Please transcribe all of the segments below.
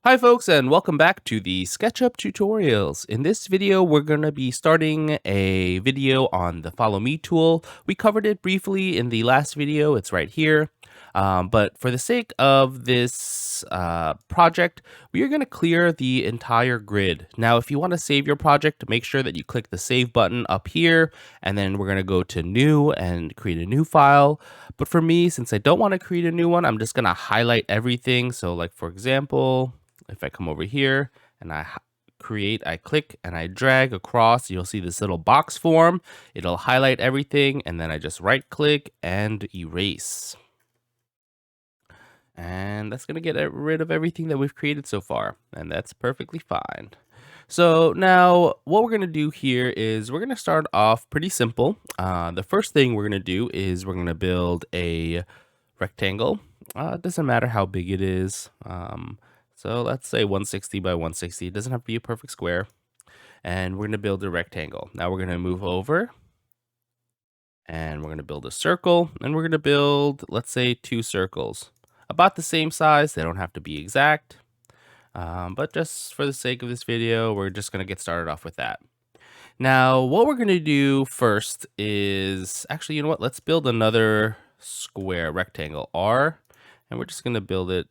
Hi folks, and welcome back to the Sketchup tutorials. In this video, we're going to be starting a video on the Follow Me tool. We covered it briefly in the last video. It's right here. But for the sake of this project, we are going to clear the entire grid. Now, if you want to save your project, make sure that you click the Save button up here, and then we're going to go to New and create a new file. But for me, since I don't want to create a new one, I'm just going to highlight everything. So like, for example, if I come over here and I click and I drag across, you'll see this little box form. It'll highlight everything, and then I just right click and erase. And that's going to get rid of everything that we've created so far, and that's perfectly fine. So now what we're going to do here is we're going to start off pretty simple. The first thing we're going to do is we're going to build a rectangle. It doesn't matter how big it is. So let's say 160 by 160. It doesn't have to be a perfect square. And we're going to build a rectangle. Now we're going to move over and we're going to build a circle, and we're going to build, let's say, 2 circles. About the same size. They don't have to be exact. But just for the sake of this video, we're just going to get started off with that. Now, what we're going to do first is, actually, you know what? Let's build another square rectangle, R, and we're just going to build it.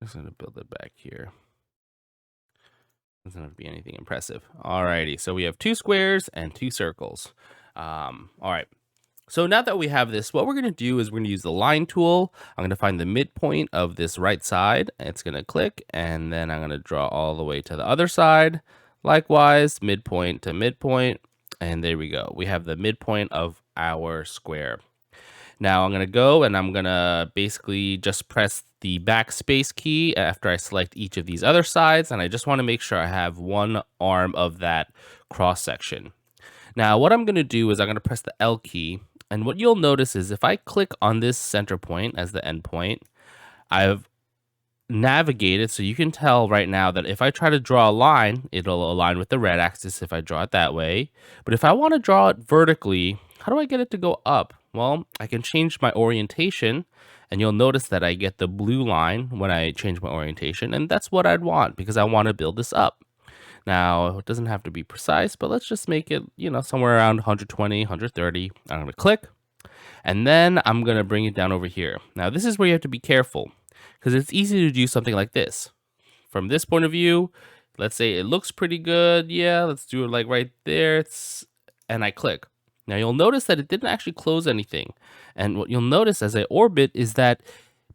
Just going to build it back here. Doesn't have to be anything impressive. Alrighty, so we have 2 squares and 2 circles. All right. So now that we have this, what we're going to do is we're going to use the line tool. I'm going to find the midpoint of this right side. It's going to click, and then I'm going to draw all the way to the other side. Likewise, midpoint to midpoint, and there we go. We have the midpoint of our square. Now I'm going to go and I'm going to basically just press the backspace key after I select each of these other sides, and I just want to make sure I have one arm of that cross section. Now what I'm going to do is I'm going to press the L key. And what you'll notice is if I click on this center point as the end point, I've navigated, so you can tell right now that if I try to draw a line, it'll align with the red axis if I draw it that way. But if I want to draw it vertically, how do I get it to go up? Well, I can change my orientation, and you'll notice that I get the blue line when I change my orientation, and that's what I'd want because I want to build this up. Now, it doesn't have to be precise, but let's just make it, somewhere around 120, 130. I'm going to click, and then I'm going to bring it down over here. Now, this is where you have to be careful because it's easy to do something like this. From this point of view, let's say it looks pretty good. Yeah, let's do it like right there. And I click. Now, you'll notice that it didn't actually close anything. And what you'll notice as I orbit is that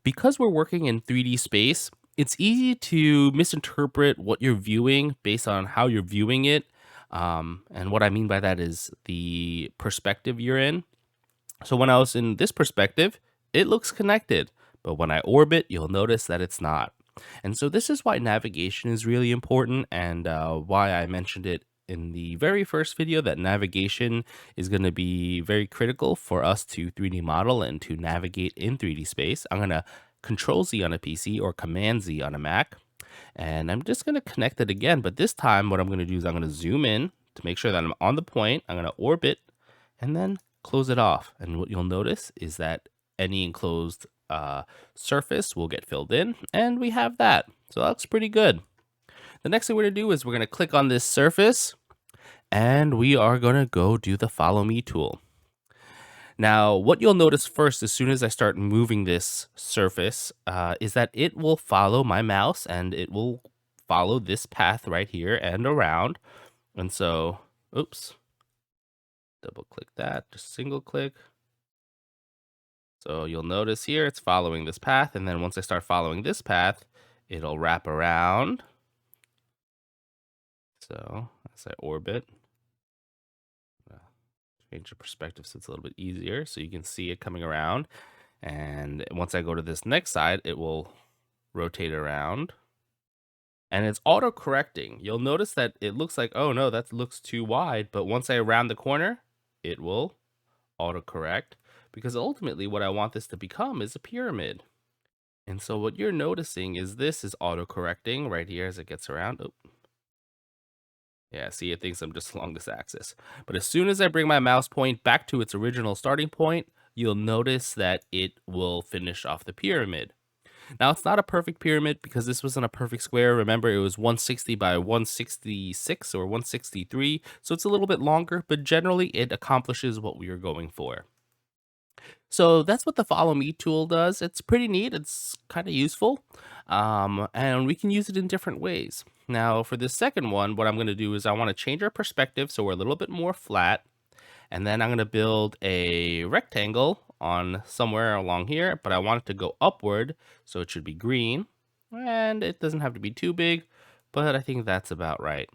because we're working in 3D space, it's easy to misinterpret what you're viewing based on how you're viewing it. And what I mean by that is the perspective you're in. So when I was in this perspective, it looks connected. But when I orbit, you'll notice that it's not. And so this is why navigation is really important, and why I mentioned it in the very first video that navigation is going to be very critical for us to 3D model and to navigate in 3D space. I'm going to Control Z on a PC or Command Z on a Mac. And I'm just going to connect it again. But this time what I'm going to do is I'm going to zoom in to make sure that I'm on the point. I'm going to orbit and then close it off. And what you'll notice is that any enclosed surface will get filled in. And we have that. So that looks pretty good. The next thing we're going to do is we're going to click on this surface. And we are going to go do the Follow Me tool. Now, what you'll notice first, as soon as I start moving this surface, is that it will follow my mouse and it will follow this path right here and around. And so, oops, double click that, just single click. So you'll notice here it's following this path. And then once I start following this path, it'll wrap around. So as I orbit, change the perspective so it's a little bit easier so you can see it coming around. And once I go to this next side, it will rotate around. And it's auto correcting. You'll notice that it looks like, oh no, that looks too wide. But once I round the corner, it will auto correct, because ultimately what I want this to become is a pyramid. And so what you're noticing is this is auto correcting right here as it gets around. Oh. Yeah, see, it thinks I'm just along this axis. But as soon as I bring my mouse point back to its original starting point, you'll notice that it will finish off the pyramid. Now, it's not a perfect pyramid because this wasn't a perfect square. Remember, it was 160 by 166 or 163, so it's a little bit longer, but generally it accomplishes what we are going for. So that's what the follow me tool does. It's pretty neat. It's kind of useful. And we can use it in different ways. Now, for this second one, what I'm going to do is I want to change our perspective so we're a little bit more flat. And then I'm going to build a rectangle on somewhere along here, but I want it to go upward. So it should be green. And it doesn't have to be too big, but I think that's about right.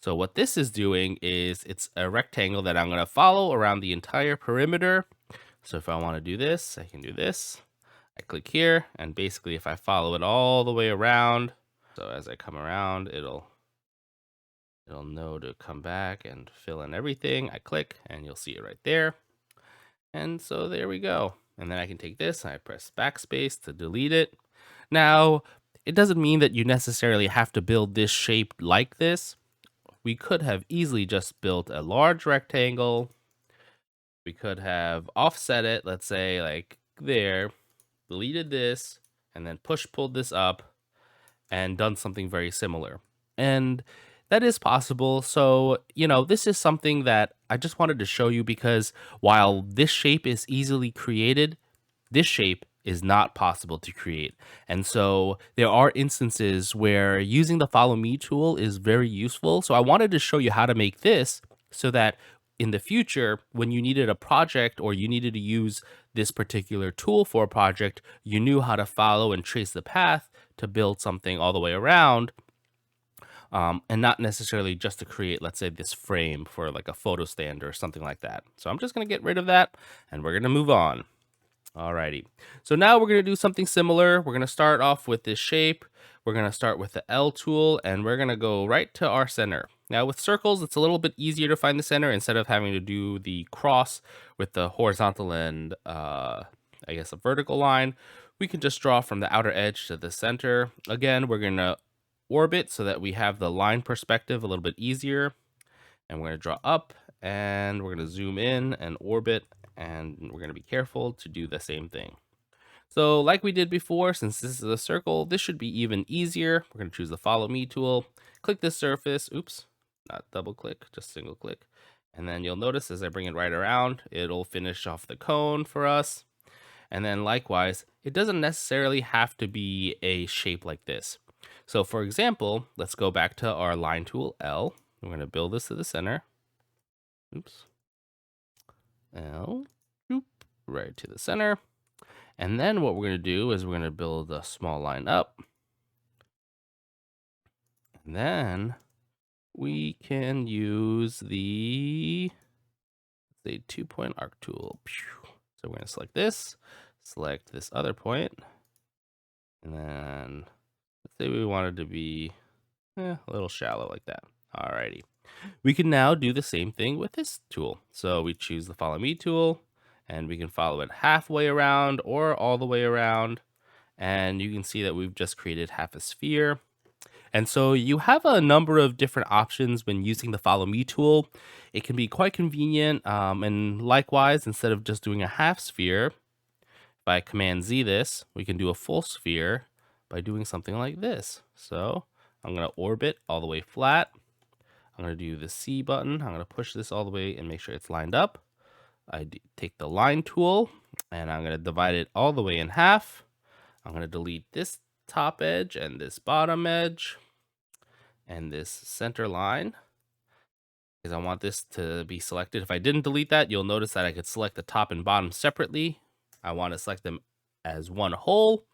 So what this is doing is it's a rectangle that I'm going to follow around the entire perimeter. So if I want to do this, I can do this. I click here, and basically if I follow it all the way around, so as I come around, it'll know to come back and fill in everything. I click, and you'll see it right there. And so there we go. And then I can take this, and I press backspace to delete it. Now, it doesn't mean that you necessarily have to build this shape like this. We could have easily just built a large rectangle. We could have offset it, let's say like there, deleted this, and then pulled this up and done something very similar. And that is possible. So, this is something that I just wanted to show you because while this shape is easily created, this shape is not possible to create. And so there are instances where using the follow me tool is very useful. So I wanted to show you how to make this so that in the future, when you needed a project or you needed to use this particular tool for a project, you knew how to follow and trace the path to build something all the way around, and not necessarily just to create, let's say, this frame for like a photo stand or something like that. So I'm just going to get rid of that and we're going to move on. Alrighty, so now we're going to do something similar. We're going to start off with this shape. We're going to start with the L tool and we're going to go right to our center. Now with circles, it's a little bit easier to find the center instead of having to do the cross with the horizontal and I guess a vertical line. We can just draw from the outer edge to the center. Again, we're going to orbit so that we have the line perspective a little bit easier. And we're going to draw up and we're going to zoom in and orbit, and we're going to be careful to do the same thing. So like we did before, since this is a circle, this should be even easier. We're going to choose the follow me tool, click this surface, oops, not double click, just single click. And then you'll notice as I bring it right around, it'll finish off the cone for us. And then likewise, it doesn't necessarily have to be a shape like this. So for example, let's go back to our line tool L. We're going to build this to the center. Oops. L, right to the center. And then what we're going to do is we're going to build a small line up. And then we can use the, say, 2-point arc tool. So we're going to select this other point. And then let's say we wanted to be a little shallow like that. Alrighty. We can now do the same thing with this tool. So we choose the follow me tool and we can follow it halfway around or all the way around. And you can see that we've just created half a sphere. And so you have a number of different options when using the follow me tool. It can be quite convenient. And likewise, instead of just doing a half sphere, if I Command Z this, we can do a full sphere by doing something like this. So I'm going to orbit all the way flat. I'm going to do the C button. I'm going to push this all the way and make sure it's lined up. I take the line tool and I'm going to divide it all the way in half. I'm going to delete this top edge and this bottom edge and this center line because I want this to be selected. If I didn't delete that, you'll notice that I could select the top and bottom separately. I want to select them as one whole.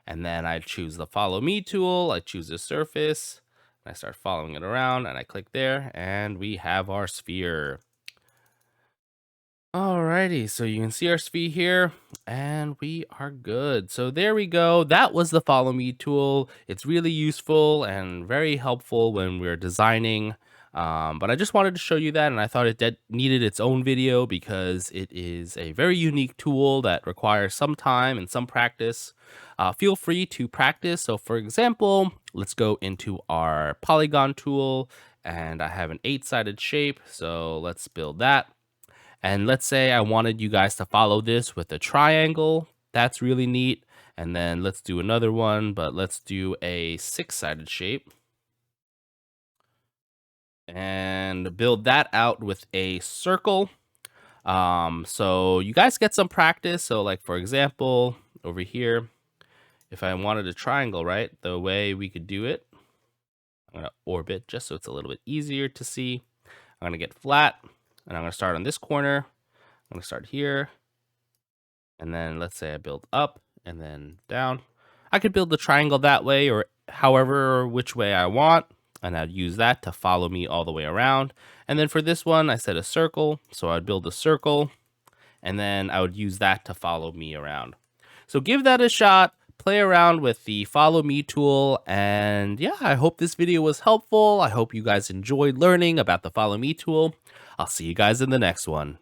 And then I choose the follow me tool. I choose the surface. I start following it around and I click there and we have our sphere. Alrighty, so you can see our sphere here and we are good. So there we go. That was the follow me tool. It's really useful and very helpful when we're designing. But I just wanted to show you that, and I thought it needed its own video because it is a very unique tool that requires some time and some practice. Feel free to practice. So for example, let's go into our Polygon tool, and I have an 8-sided shape. So let's build that. And let's say I wanted you guys to follow this with a triangle. That's really neat. And then let's do another one, but let's do a 6-sided shape. And build that out with a circle. So you guys get some practice. So like, for example, over here, if I wanted a triangle, right, the way we could do it, I'm going to orbit just so it's a little bit easier to see. I'm going to get flat, and I'm going to start on this corner. I'm going to start here, and then let's say I build up and then down. I could build the triangle that way or however which way I want, and I'd use that to follow me all the way around. And then for this one, I said a circle, so I'd build a circle, and then I would use that to follow me around. So give that a shot. Play around with the follow me tool, and yeah, I hope this video was helpful. I hope you guys enjoyed learning about the follow me tool. I'll see you guys in the next one.